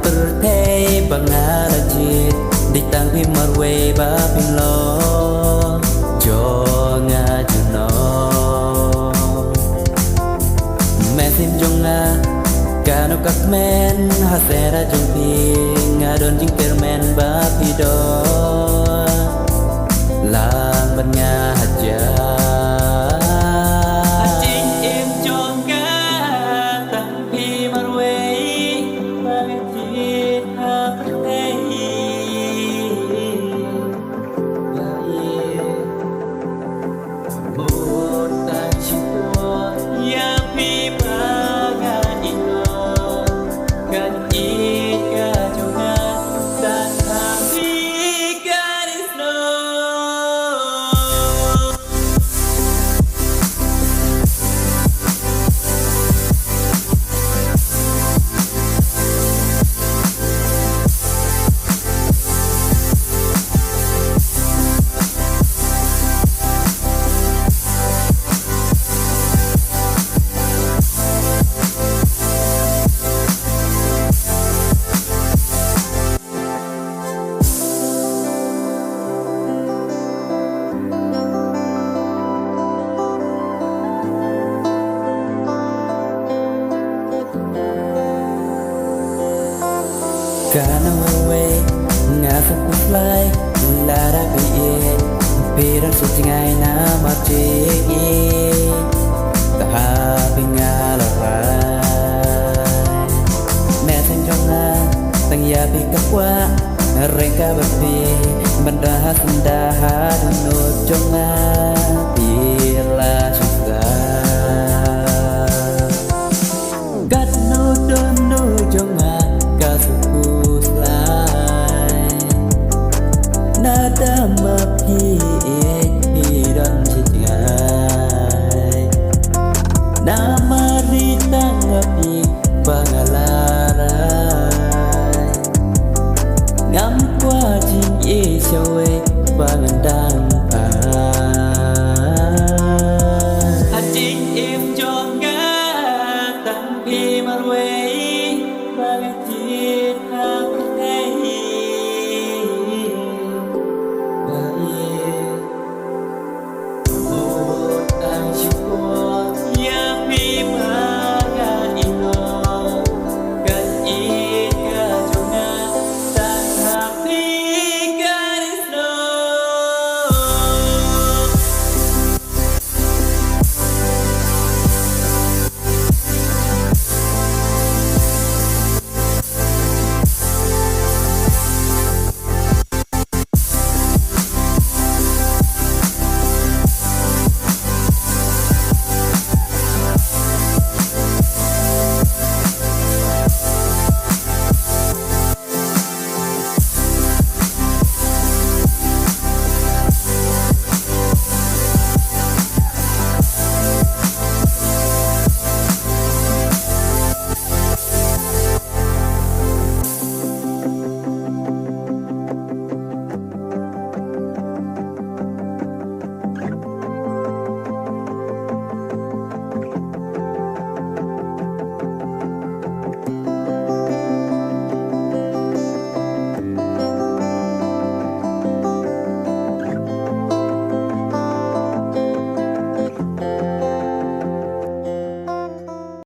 Pertei bangarajit ditang pimarwe ba pinlo jonga juno mesin jonga kanu kakmen hasera jongpi ngadon jing permen ba pido lang banya haja Kana wawe ngasa kuslai lara biye pirang sucingai na mati taha pingalarai mesen jonga tang ya pikakwa rengka babi mendaha sendaha dunu jonga bila suka gadnu dunu jonga nada mapi dan cincai nama ritang api pangalarai ngam qua jing e sawe pangendang pai